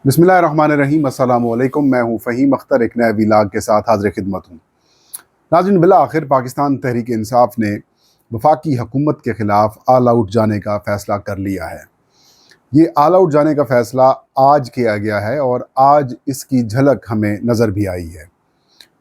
बिस्मिल्लाहिर्रहमानिर्रहीम। अस्सलामु अलैकुम। मैं हूँ फ़हीम अख्तर, एक नए व्लॉग के साथ हाज़िर खिदमत हूँ। नाज़रीन, बिला आखिर पाकिस्तान तहरीक इंसाफ ने वफाकी हुकूमत के ख़िलाफ़ ऑल आउट जाने का फ़ैसला कर लिया है। ये ऑल आउट जाने का फ़ैसला आज किया गया है और आज इसकी झलक हमें नज़र भी आई है।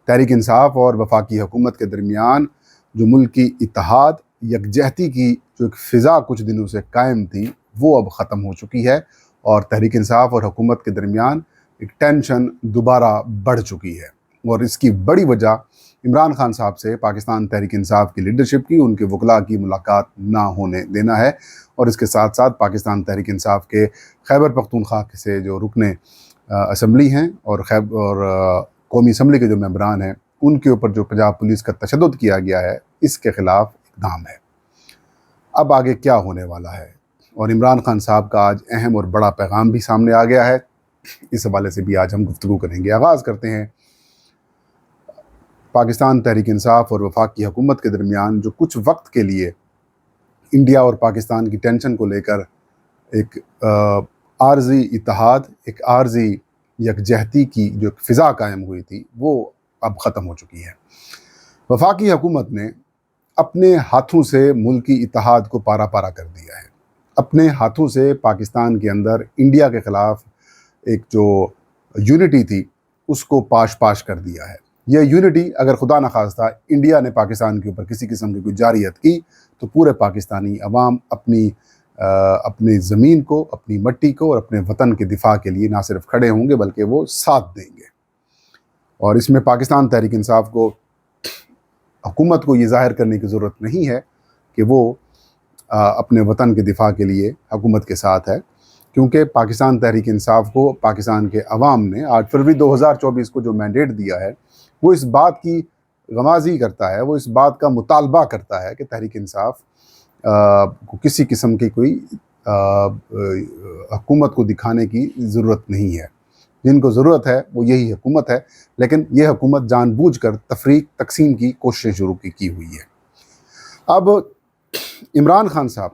तहरीक इंसाफ और वफाकी हुकूमत के दरमियान जो मुल्की इत्तेहाद, यकजहती की जो एक फ़िज़ा कुछ दिनों से कायम थी, वो अब ख़त्म हो चुकी है और तहरीक इंसाफ और हुकूमत के दरमियान एक टेंशन दोबारा बढ़ चुकी है। और इसकी बड़ी वजह इमरान खान साहब से पाकिस्तान तहरीक इंसाफ की लीडरशिप की, उनके वकला की मुलाकात ना होने देना है। और इसके साथ साथ पाकिस्तान तहरीक इंसाफ के खैबर पख्तूनख्वा से जो रुकने असम्बली हैं और कौमी असम्बली के जो मेंबरान हैं, उनके ऊपर जो पंजाब पुलिस का तशद्दुद किया गया है, इसके ख़िलाफ़ इक़दाम है। अब आगे क्या होने वाला है, और इमरान खान साहब का आज अहम और बड़ा पैगाम भी सामने आ गया है। इस हवाले से भी आज हम गुफ्तगू करेंगे। आगाज़ करते हैं पाकिस्तान तहरीक इंसाफ और वफाकी हुकूमत के दरमियान जो कुछ वक्त के लिए इंडिया और पाकिस्तान की टेंशन को लेकर एक आर्जी इत्तेहाद, एक आर्जी यकजहती की जो फ़िज़ा कायम हुई थी, वो अब ख़त्म हो चुकी है। वफाकी हुकूमत ने अपने हाथों से मुल्की इत्तेहाद को पारा पारा कर दिया है। अपने हाथों से पाकिस्तान के अंदर इंडिया के ख़िलाफ़ एक जो यूनिटी थी, उसको पाश पाश कर दिया है। यह यूनिटी अगर खुदा न खास्ता इंडिया ने पाकिस्तान के ऊपर किसी किस्म की कोई जारियत की, तो पूरे पाकिस्तानी अवाम अपनी ज़मीन को, अपनी मट्टी को और अपने वतन के दिफा के लिए ना सिर्फ खड़े होंगे बल्कि वो साथ देंगे। और इसमें पाकिस्तान तहरीक इंसाफ को, हुकूमत को ये ज़ाहिर करने की ज़रूरत नहीं है कि वो अपने वतन के दिफा के लिए हुकूमत के साथ है, क्योंकि पाकिस्तान तहरीक इंसाफ को पाकिस्तान के अवाम ने 8 फरवरी 2024 को जो मैंडेट दिया है, वो इस बात की गमाज़ी करता है, वो इस बात का मुतालबा करता है कि तहरीक इंसाफ को किसी किस्म की कोई हुकूमत को दिखाने की ज़रूरत नहीं है। जिनको ज़रूरत है वो यही हुकूमत है, लेकिन ये हुकूमत जानबूझकर तफरीक तकसीम की कोशिशें शुरू की हुई है। अब इमरान खान साहब,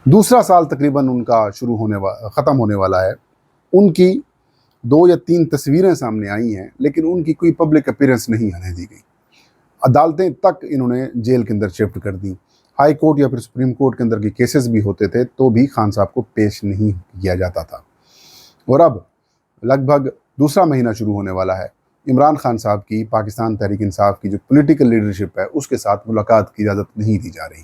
दूसरा साल तकरीबन उनका ख़त्म होने वाला है। उनकी 2 या 3 तस्वीरें सामने आई हैं, लेकिन उनकी कोई पब्लिक अपीयरेंस नहीं आने दी गई। अदालतें तक इन्होंने जेल के अंदर शिफ्ट कर दी। हाई कोर्ट या फिर सुप्रीम कोर्ट के अंदर के केसेस भी होते थे, तो भी खान साहब को पेश नहीं किया जाता था। और अब लगभग दूसरा महीना शुरू होने वाला है। इमरान खान साहब की पाकिस्तान तहरीक इंसाफ की जो पॉलिटिकल लीडरशिप है, उसके साथ मुलाकात की इजाज़त नहीं दी जा रही।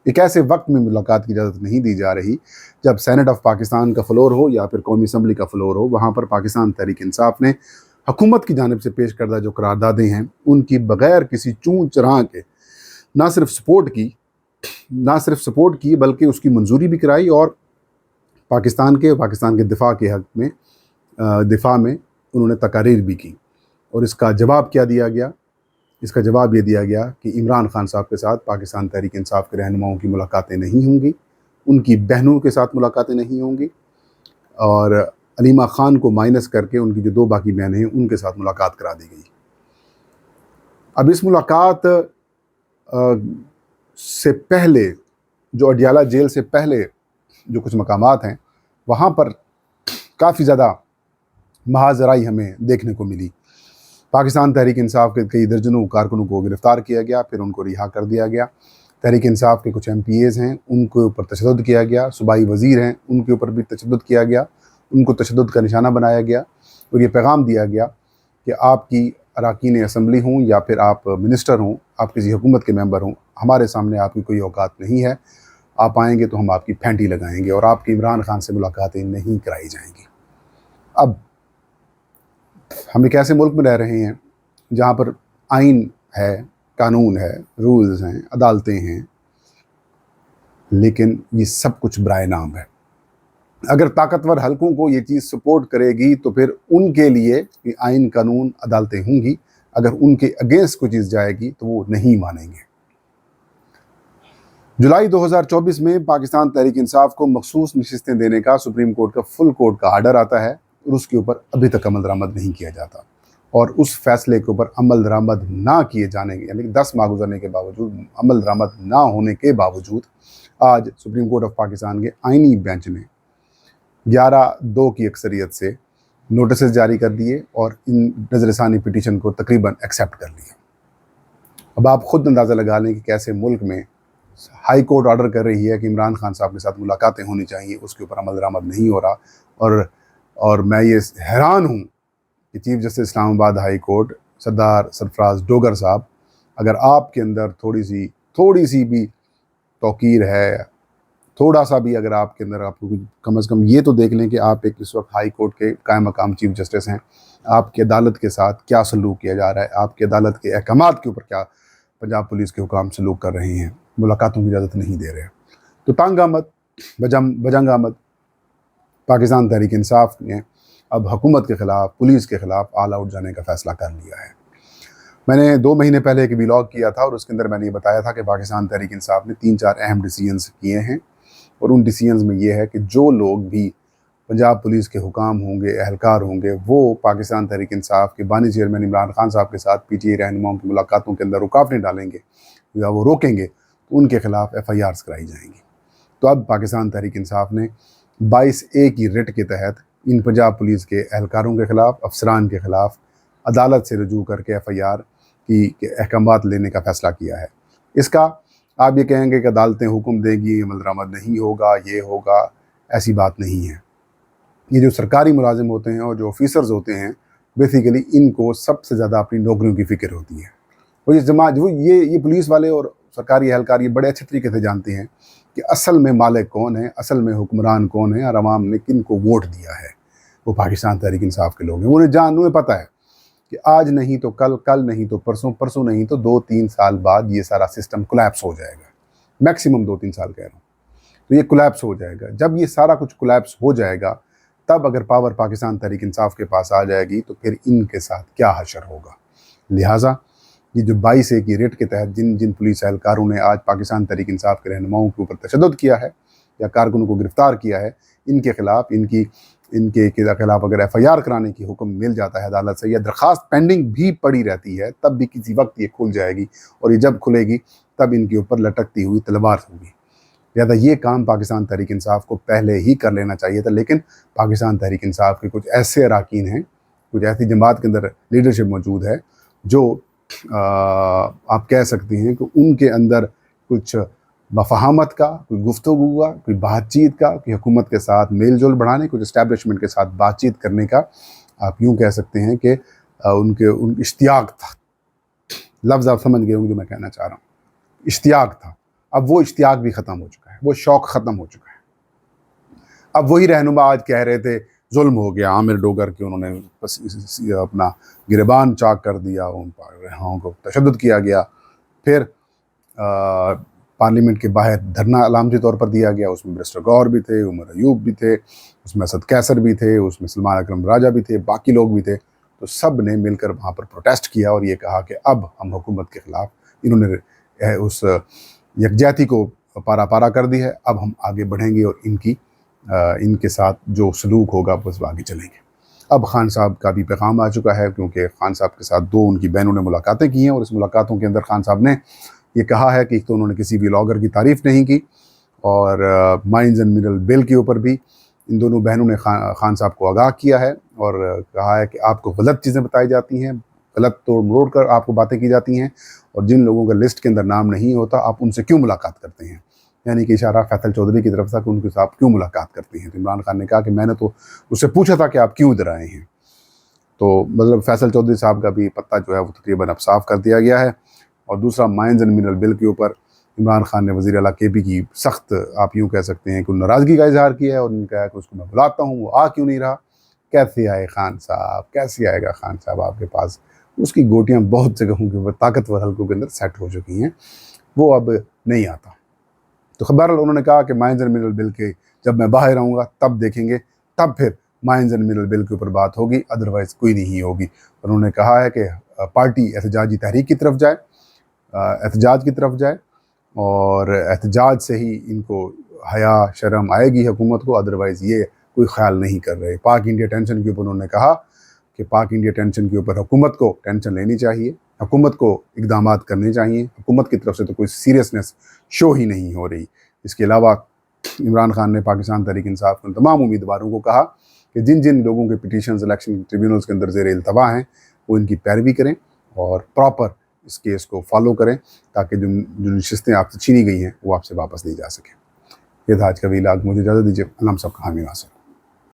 एक ऐसे वक्त में मुलाकात की इजाज़त नहीं दी जा रही जब सेनेट ऑफ पाकिस्तान का फ्लोर हो या फिर कौमी असम्बली का फ्लोर हो, वहाँ पर पाकिस्तान तहरीक इंसाफ ने हुकूमत की जानिब से पेश करदा जो करारदादें हैं, उनकी बग़ैर किसी चूं चरां के ना सिर्फ सपोर्ट की बल्कि उसकी मंजूरी भी कराई और पाकिस्तान के दिफा के हक़ में दिफा में उन्होंने तकारीर भी की। और इसका जवाब क्या दिया गया? इसका जवाब ये दिया गया कि इमरान खान साहब के साथ पाकिस्तान तहरीक इंसाफ के रहनुमाओं की मुलाकातें नहीं होंगी, उनकी बहनों के साथ मुलाकातें नहीं होंगी, और अलीमा ख़ान को माइनस करके उनकी जो 2 बाकी बहनें हैं, उनके साथ मुलाकात करा दी गई। अब इस मुलाकात से पहले, जो अडियाला जेल से पहले जो कुछ मकामात हैं, वहाँ पर काफ़ी ज़्यादा महाजराई हमें देखने को मिली। पाकिस्तान तहरीक इंसाफ के कई दर्जनों कारकुनों को गिरफ़्तार किया गया, फिर उनको रिहा कर दिया गया। तहरीक इंसाफ के कुछ MPAs हैं, उनके ऊपर तशद्दुद किया गया। सूबाई वज़ीर हैं, उनके ऊपर भी तशद्दुद किया गया, उनको तशद्दुद का निशाना बनाया गया। और ये पैगाम दिया गया कि आपकी अरकान असम्बली हों या फिर आप मिनिस्टर हों, आप किसी हुकूमत के मेंबर हों, हमारे सामने आपकी कोई औकात नहीं है। आप आएँगे तो हम आपकी फेंटी लगाएंगे और आपकी इमरान खान से मुलाकातें नहीं कराई जाएंगी। अब हम एक ऐसे मुल्क में रह रहे हैं जहाँ पर आइन है, कानून है, रूल्स हैं, अदालतें हैं, लेकिन ये सब कुछ बराए नाम है। अगर ताकतवर हलकों को ये चीज़ सपोर्ट करेगी तो फिर उनके लिए ये आइन, कानून, अदालतें होंगी। अगर उनके अगेंस्ट कोई चीज़ जाएगी तो वो नहीं मानेंगे। जुलाई 2024 में पाकिस्तान तहरीक इंसाफ को मखसूस नशिस्तें देने का सुप्रीम कोर्ट का फुल कोर्ट का आर्डर आता है और उसके ऊपर अभी तक अमल दरामद नहीं किया जाता। और उस फैसले के ऊपर अमल दरामद ना किए जाने के, यानी कि 10 माह गुजरने के बावजूद, अमल दरामद ना होने के बावजूद, आज सुप्रीम कोर्ट ऑफ पाकिस्तान के आइनी बेंच ने 11-2 की अक्सरियत से नोटिस जारी कर दिए और इन नज़रसानी पिटीशन को तकरीबन एक्सेप्ट कर लिया। अब आप ख़ुद अंदाज़ा लगा लें कि कैसे मुल्क में हाई कोर्ट ऑर्डर कर रही है कि इमरान खान साहब के साथ मुलाकातें होनी चाहिए, उसके ऊपर अमल दरामद नहीं हो रहा। और मैं ये हैरान हूँ कि chief justice Islamabad high court Sardar Sarfraz Dogar sahab, अगर आपके अंदर थोड़ी सी भी तौकीर है, थोड़ा सा भी अगर आपके अंदर आपको कम से कम ये तो देख लें कि आप एक इस वक्त हाई कोर्ट के कायम मकाम चीफ जस्टिस हैं, आपकी अदालत के साथ क्या सलूक किया जा रहा है, आपकी अदालत के अहकामात के ऊपर क्या पंजाब पुलिस के हुकाम सलूक कर रहे हैं, मुलाकातों की इजाज़त नहीं दे रहे हैं। तो तंग आमद बजंग आमद पाकिस्तान तहरीक इंसाफ ने अब हुकूमत के ख़िलाफ़, पुलिस के ख़िलाफ़ ऑल आउट जाने का फ़ैसला कर लिया है। मैंने 2 महीने पहले एक व्लॉग किया था और उसके अंदर मैंने ये बताया था कि पाकिस्तान तहरीक इंसाफ ने 3-4 अहम डिसीजंस किए हैं, और उन डिसीजंस में ये है कि जो लोग भी पंजाब पुलिस के हुकाम होंगे, एहलकार होंगे, वो पाकिस्तान तहरीक इंसाफ के बानी चेयरमैन इमरान खान साहब के साथ PTI रहनुमाओं की मुलाकातों के अंदर रुकावटें डालेंगे या वो रोकेंगे, तो उनके ख़िलाफ़ FIRs कराई जाएंगी। तो अब पाकिस्तान तहरीक इंसाफ ने 22A की रिट के तहत इन पंजाब पुलिस के एहलकारों के ख़िलाफ़, अफसरान के ख़िलाफ़ अदालत से रजू करके FIR की अहकामात लेने का फ़ैसला किया है। इसका आप ये कहेंगे कि अदालतें हुक्म देंगी, अमल दरामद नहीं होगा, ये होगा, ऐसी बात नहीं है। ये जो सरकारी मुलाजिम होते हैं और जो ऑफिसर्स होते हैं, बेसिकली इनको सबसे ज़्यादा अपनी नौकरियों की फ़िक्र होती है। और ये पुलिस वाले और सरकारी एहलकार ये बड़े अच्छे तरीके से जानते हैं कि असल में मालिक कौन है, असल में हुक्मरान कौन है और अवाम ने किन को वोट दिया है। वो पाकिस्तान तहरीक इंसाफ के लोग हैं। उन्हें पता है कि आज नहीं तो कल, कल नहीं तो परसों, परसों नहीं तो 2-3 साल बाद ये सारा सिस्टम कोलैप्स हो जाएगा। मैक्सिमम 2-3 साल कह रहा हूँ, तो ये कोलैप्स हो जाएगा। जब ये सारा कुछ कोलैप्स हो जाएगा, तब अगर पावर पाकिस्तान तहरीक इंसाफ के पास आ जाएगी तो फिर इनके साथ क्या हशर होगा। लिहाजा ये जो 22A की रिट के तहत जिन पुलिस एहलकारों ने आज पाकिस्तान तहरीक इंसाफ के रहनुमाओं के ऊपर तशद्दुद किया है या कारकुनों को गिरफ़्तार किया है, इनके खिलाफ अगर FIR कराने की हुक्म मिल जाता है अदालत से, या दरख्वास्त पेंडिंग भी पड़ी रहती है, तब भी किसी वक्त ये खुल जाएगी, और ये जब खुलेगी तब इनके ऊपर लटकती हुई तलवार होगी। लिहाजा ये काम पाकिस्तान तहरीक इंसाफ को पहले ही कर लेना चाहिए था, लेकिन पाकिस्तान तहरीक इंसाफ के कुछ ऐसे अरकान हैं, कुछ ऐसी जमात के अंदर लीडरशिप मौजूद है जो आप कह सकते हैं कि उनके अंदर कुछ मफाहमत का, कोई गुफ्तगू का, कोई बातचीत का, कोई हुकूमत के साथ मेल जोल बढ़ाने, कुछ इस्टेब्लिशमेंट के साथ बातचीत करने का, आप यूँ कह सकते हैं कि उनके इश्तियाक था। लफ्ज़ आप समझ गए होंगे जो मैं कहना चाह रहा हूँ, इश्तियाक था। अब वो इश्तियाक भी ख़त्म हो चुका है, वो शौक़ ख़त्म हो चुका है। अब वही रहनुमा आज कह रहे थे जुल्म हो गया आमिर डोगर के, उन्होंने अपना गिरबान चाक कर दिया, उन पर को तशद्दुद किया गया। फिर पार्लियामेंट के बाहर धरना अलामती तौर पर दिया गया, उसमें बैरिस्टर गौहर भी थे, उमर अयूब भी थे, उसमें असद कैसर भी थे, उसमें सलमान अकरम राजा भी थे, बाकी लोग भी थे। तो सब ने मिलकर वहाँ पर प्रोटेस्ट किया और ये कहा कि अब हम हुकूमत के ख़िलाफ़, इन्होंने उस यकजहती को पारा पारा कर दी है, अब हम आगे बढ़ेंगे और इनके साथ जो सलूक होगा बस आगे चलेंगे। अब खान साहब का भी पैगाम आ चुका है, क्योंकि खान साहब के साथ 2 उनकी बहनों ने मुलाकातें की हैं, और इस मुलाकातों के अंदर खान साहब ने ये कहा है कि तो उन्होंने किसी व्लॉगर की तारीफ़ नहीं की, और माइंस एंड मिनरल बिल के ऊपर भी इन दोनों बहनों ने खान साहब को आगाह किया है और कहा है कि आपको गलत चीज़ें बताई जाती हैं, गलत तोड़ मरोड़ कर आपको बातें की जाती हैं, और जिन लोगों का लिस्ट के अंदर नाम नहीं होता आप उनसे क्यों मुलाकात करते हैं। यानी कि इशारा फैसल चौधरी की तरफ था कि उनके साथ क्यों मुलाकात करते हैं। तो इमरान खान ने कहा कि मैंने तो उससे पूछा था कि आप क्यों इधर आए हैं। तो मतलब फैसल चौधरी साहब का भी पत्ता जो है वो तकरीबन अब साफ़ कर दिया गया है। और दूसरा, माइंस एंड मिनरल बिल के ऊपर इमरान खान ने वज़ीर आला KB की सख्त, आप यूँ कह सकते हैं कि नाराज़गी का इजहार किया है, और उन्होंने कहा कि उसको मैं बुलाता हूँ, वो आ क्यों नहीं रहा। कैसे आए खान साहब, कैसे आएगा खान साहब आपके पास। उसकी गोटियाँ बहुत से कहूँ कि वो ताकतवर हल्कों के अंदर सेट हो चुकी हैं, वो अब नहीं आता। तो बहरहाल उन्होंने कहा कि माइंस एंड मिनरल बिल के जब मैं बाहर आऊँगा तब देखेंगे, तब फिर माइंस एंड मिनरल बिल के ऊपर बात होगी, अदरवाइज़ कोई नहीं होगी। उन्होंने कहा है कि पार्टी एहतजाजी तहरीक की तरफ जाए, एहतजाज की तरफ जाए, और एहतजाज से ही इनको हया शर्म आएगी हुकूमत को, अदरवाइज़ ये कोई ख्याल नहीं कर रहे। पाक इंडिया टेंशन के ऊपर उन्होंने कहा कि पाक इंडिया टेंशन के ऊपर हुकूमत को टेंशन लेनी चाहिए, हुकूमत को इक़दामात करने चाहिए। हुकूमत की तरफ से तो कोई सीरियसनेस शो ही नहीं हो रही। इसके अलावा عمران خان نے پاکستان تحریک انصاف کے تمام امیدواروں کو کہا کہ جن جن لوگوں کے پٹیشنز الیکشن ٹریبیونلز کے اندر زیر التوا ہیں وہ ان کی پیروی کریں اور پراپر اس کیس کو فالو کریں تاکہ جو نشستیں آپ سے چھینی گئی ہیں وہ آپ سے واپس نہیں جا سکیں۔ یہ تھا آج کا ویلاگ، مجھے اجازت دیجیے، اللہ ہم سب کا حامی ناصر۔